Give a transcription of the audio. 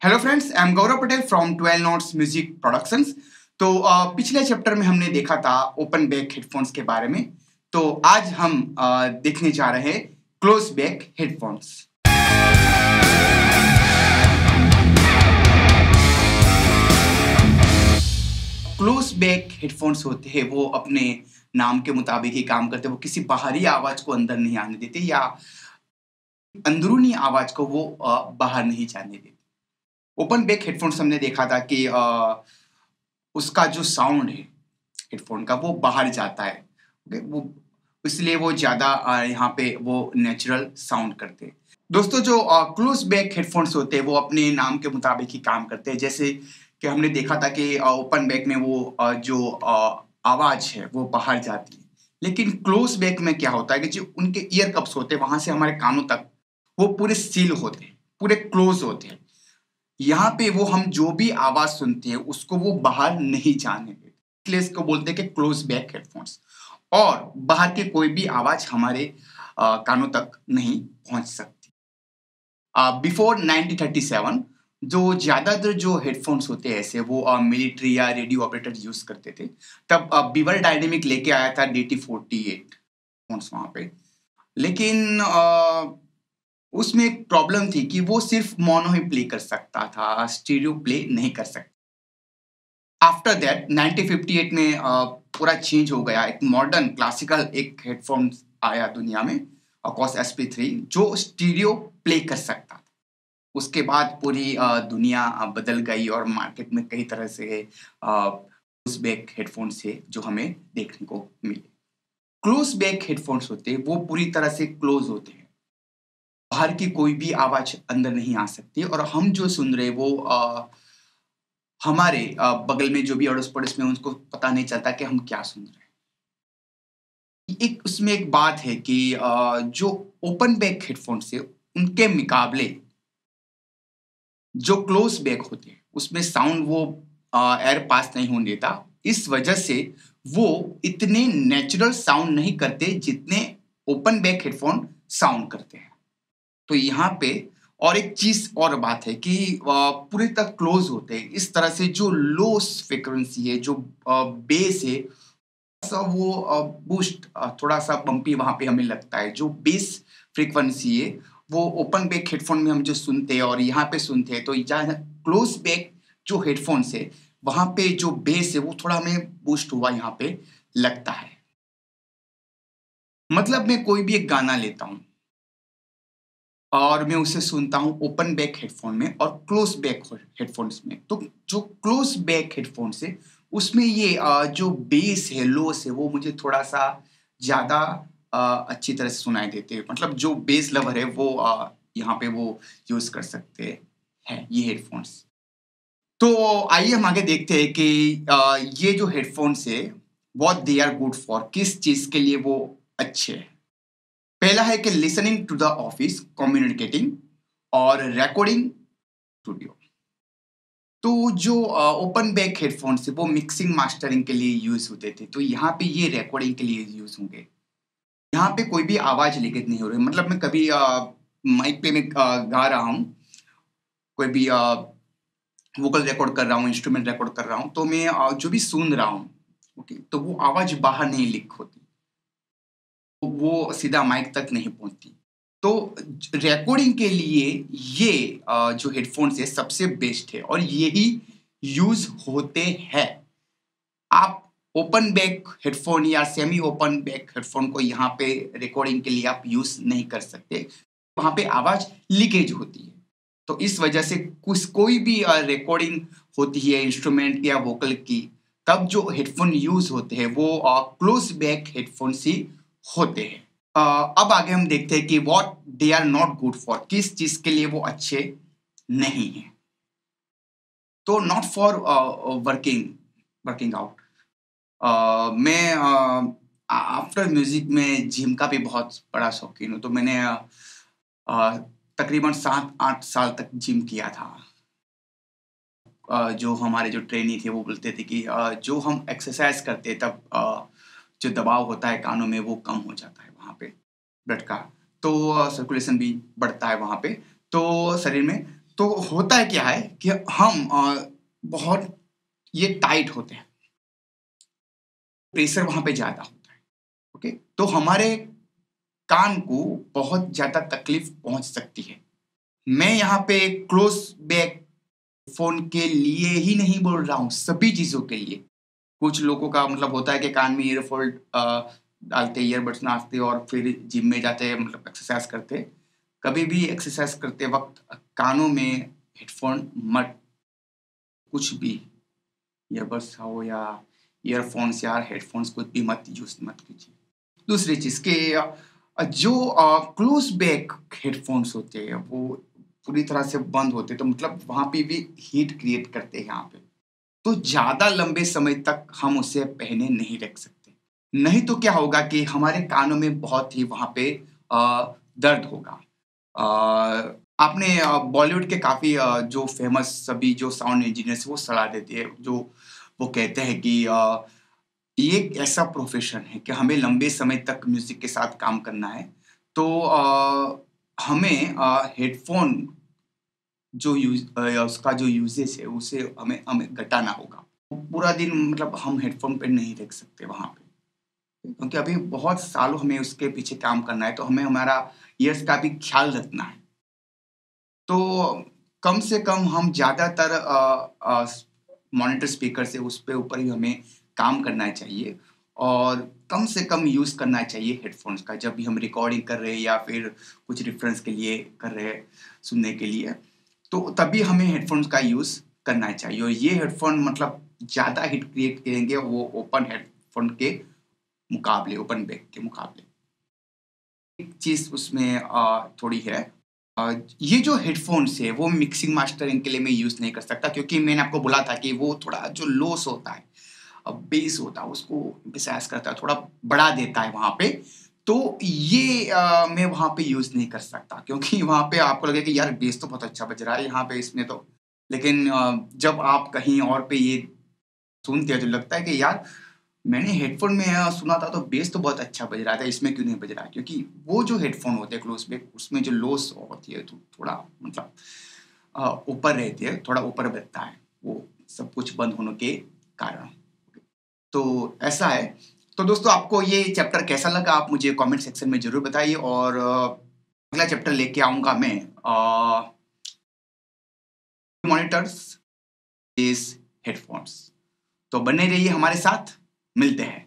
Hello friends, I am Gaurav Patel from 12 notes music productions. तो पिछले chapter में हमने देखा था ओपन बैक हेडफोन्स के बारे में। तो आज हम देखने जा रहे हैं close back headphones. Close back headphones होते हैं वो अपने नाम के मुताबिक ही काम करते हैं। वो किसी बाहरी आवाज को अंदर नहीं आने देते या अंदरूनी आवाज को वो बाहर नहीं जाने देते। ओपन बैक हेडफोन्स हमने देखा था कि उसका जो साउंड है हेडफोन का वो बाहर जाता है। वो इसलिए वो ज़्यादा यहाँ पे वो नेचुरल साउंड करते हैं। दोस्तों, जो क्लोज बैक हेडफोन्स होते हैं वो अपने नाम के मुताबिक ही काम करते हैं। जैसे कि हमने देखा था कि ओपन बैक में वो जो आवाज़ है वो बाहर जाती है, लेकिन क्लोज बैक में क्या होता है कि जो उनके ईयर कप्स होते हैं वहाँ से हमारे कानों तक वो पूरे सील होते हैं, पूरे क्लोज होते हैं। यहाँ पे वो हम जो भी आवाज सुनते हैं उसको वो बाहर नहीं जाने देते, इसलिए इसको बोलते हैं कि क्लोज बैक हेडफोन्स। और बाहर की कोई भी आवाज हमारे कानों तक नहीं पहुंच सकती। बिफोर 1937 जो ज्यादातर जो हेडफोन्स होते हैं ऐसे वो मिलिट्री या रेडियो ऑपरेटर यूज करते थे। तब बीवर डायनेमिक लेके आया था DT48 फोन्स वहां पे। लेकिन उसमें एक प्रॉब्लम थी कि वो सिर्फ मोनो ही प्ले कर सकता था, स्टीरियो प्ले नहीं कर सकता। आफ्टर दैट 1958 में पूरा चेंज हो गया। एक मॉडर्न क्लासिकल एक हेडफोन आया दुनिया में, अकॉस SP3, जो स्टीरियो प्ले कर सकता था। उसके बाद पूरी दुनिया बदल गई और मार्केट में कई तरह से क्लोज बैक हेडफोन्स है जो हमें देखने को मिले। क्लोज बैक हेडफोन्स होते हैं वो पूरी तरह से क्लोज होते हैं, बाहर की कोई भी आवाज अंदर नहीं आ सकती और हम जो सुन रहे वो हमारे बगल में जो भी अड़ोस पड़ोस में उनको पता नहीं चलता कि हम क्या सुन रहे हैं। एक उसमें एक बात है कि जो ओपन बैक हेडफोन से उनके मुकाबले जो क्लोज बैक होते हैं उसमें साउंड वो एयर पास नहीं होने देता। इस वजह से वो इतने नेचुरल साउंड नहीं करते जितने ओपन बैक हेडफोन साउंड करते हैं। तो यहाँ पे और एक चीज और बात है कि पूरे तक क्लोज होते हैं इस तरह से जो लो फ्रिक्वेंसी है, जो बेस है, सा वो बूस्ट थोड़ा सा बम्पी वहां पे हमें लगता है। जो बेस फ्रीक्वेंसी है वो ओपन बैक हेडफोन में हम जो सुनते हैं और यहाँ पे सुनते हैं, तो जहाँ क्लोज बैक जो हेडफोन्स है वहां पे जो बेस है वो थोड़ा हमें बूस्ट हुआ यहाँ पे लगता है। मतलब मैं कोई भी एक गाना लेता हूँ और मैं उसे सुनता हूँ ओपन बैक हेडफोन में और क्लोज बैक हेडफोन्स में। तो जो क्लोज बैक हेडफोन्स है उसमें ये जो बेस है, लोस है, वो मुझे थोड़ा सा ज़्यादा अच्छी तरह से सुनाई देते हैं। मतलब जो बेस लवर है वो यहाँ पे वो यूज़ कर सकते हैं ये हेडफोन्स। तो आइए हम आगे देखते हैं कि ये जो हेडफोन्स है what they are good for, किस चीज़ के लिए वो अच्छे हैं। पहला है कि listening to the office, communicating और रिकॉर्डिंग स्टूडियो। तो जो ओपन बैक हेडफोन्स है वो मिक्सिंग मास्टरिंग के लिए यूज होते थे, तो यहाँ पे ये रिकॉर्डिंग के लिए यूज होंगे। यहाँ पे कोई भी आवाज लीकेज नहीं हो रही। मतलब मैं कभी माइक पे मैं गा रहा हूँ, कोई भी वोकल रिकॉर्ड कर रहा हूँ, इंस्ट्रूमेंट रिकॉर्ड कर रहा हूँ, तो मैं जो भी सुन रहा हूँ, ओके, तो वो आवाज बाहर नहीं लीक होती, वो सीधा माइक तक नहीं पहुंचती। तो रिकॉर्डिंग के लिए ये जो हेडफोन्स है सबसे बेस्ट है और यही यूज होते हैं। आप ओपन बैक हेडफोन या सेमी ओपन बैक हेडफोन को यहाँ पे रिकॉर्डिंग के लिए आप यूज नहीं कर सकते, वहां पे आवाज लीकेज होती है। तो इस वजह से कुछ कोई भी रिकॉर्डिंग होती है इंस्ट्रूमेंट या वोकल की, तब जो हेडफोन यूज होते हैं वो क्लोज बैक हेडफोन्स ही होते हैं। अब आगे हम देखते हैं कि what they are not good for, किस चीज के लिए वो अच्छे नहीं है। तो not for working working out. मैं आफ्टर म्यूजिक में जिम का भी बहुत बड़ा शौकीन हूँ। तो मैंने अ, तकरीबन 7-8 साल तक जिम किया था। जो हमारे जो ट्रेनी थे वो बोलते थे कि जो हम एक्सरसाइज करते तब जो दबाव होता है कानों में वो कम हो जाता है वहाँ पे, ब्लड का। तो सर्कुलेशन भी बढ़ता है वहाँ पे तो शरीर में। तो होता है क्या है कि हम बहुत ये टाइट होते हैं, प्रेशर वहाँ पे ज़्यादा होता है, ओके? तो हमारे कान को बहुत ज़्यादा तकलीफ पहुँच सकती है। मैं यहाँ पे क्लोज़ बैक फ़ोन के लिए ही नहीं बोल रहा हूँ, सभी चीज़ों के लिए। कुछ लोगों का मतलब होता है कि कान में ईयरफ़ोन डालते, ईयरबड्स डालते और फिर जिम में जाते मतलब एक्सरसाइज़ करते। कभी भी एक्सरसाइज़ करते वक़्त कानों में हेडफ़ोन मत, कुछ भी ईयरबड्स हो या ईयरफ़ोन्स या हेडफ़ोन्स कुछ भी मत यूज़ मत कीजिए। दूसरी चीज़ कि जो क्लोज़ बैक हेडफ़ोन्स होते हैं वो पूरी तरह से बंद होते हैं, तो मतलब वहाँ पे भी हीट क्रिएट करते हैं यहाँ पे। तो ज़्यादा लंबे समय तक हम उसे पहने नहीं रख सकते। नहीं तो क्या होगा कि हमारे कानों में बहुत ही वहाँ पे दर्द होगा। आपने बॉलीवुड के काफ़ी जो फ़ेमस सभी जो साउंड इंजीनियर्स हैं वो सलाह देते हैं, जो वो कहते हैं कि ये एक ऐसा प्रोफ़ेशन है कि हमें लंबे समय तक म्यूज़िक के साथ काम करना है, तो हमें हेडफ़ोन जो उसका जो यूसेज है उसे हमें हमें घटाना होगा। पूरा दिन मतलब हम हेडफ़ोन पे नहीं रख सकते वहाँ पे, क्योंकि अभी बहुत सालों हमें उसके पीछे काम करना है, तो हमें हमारा ईयर्स का भी ख़्याल रखना है। तो कम से कम हम ज़्यादातर मॉनिटर स्पीकर से उस पे ऊपर ही हमें काम करना चाहिए और कम से कम यूज़ करना चाहिए हेडफ़ोन्स का, जब भी हम रिकॉर्डिंग कर रहे हैं या फिर कुछ रेफ़रेंस के लिए कर रहे हैं, सुनने के लिए। तो तभी हमें हेडफ़ोन्स का यूज़ करना चाहिए और ये हेडफ़ोन मतलब ज़्यादा हिट क्रिएट करेंगे वो ओपन हेडफ़ोन के मुकाबले, ओपन बैक के मुकाबले। एक चीज़ उसमें थोड़ी है, ये जो हेडफ़ोन्स है वो मिक्सिंग मास्टरिंग के लिए मैं यूज़ नहीं कर सकता, क्योंकि मैंने आपको बोला था कि वो थोड़ा जो लॉस होता है, बेस होता है उसको एम्फसाइज़ करता है, थोड़ा बढ़ा देता है वहाँ पे। तो ये मैं वहाँ पे यूज़ नहीं कर सकता, क्योंकि वहाँ पे आपको लगेगा कि यार बेस तो बहुत अच्छा बज रहा है यहाँ पे इसमें तो। लेकिन जब आप कहीं और पे ये सुनते हैं तो लगता है कि यार मैंने हेडफ़ोन में सुना था तो बेस तो बहुत अच्छा बज रहा था, इसमें क्यों नहीं बज रहा है? क्योंकि वो जो हेडफ़ोन होते हैं क्लोज़ बैक उसमें जो लॉस होती है तो थोड़ा मतलब ऊपर रहती है, थोड़ा ऊपर बजता है, वो सब कुछ बंद होने के कारण। तो ऐसा है। तो दोस्तों आपको ये चैप्टर कैसा लगा आप मुझे कमेंट सेक्शन में ज़रूर बताइए और अगला चैप्टर लेके आऊँगा मैं मॉनिटर्स इज़ हेडफ़ोन्स। तो बने रहिए हमारे साथ, मिलते हैं।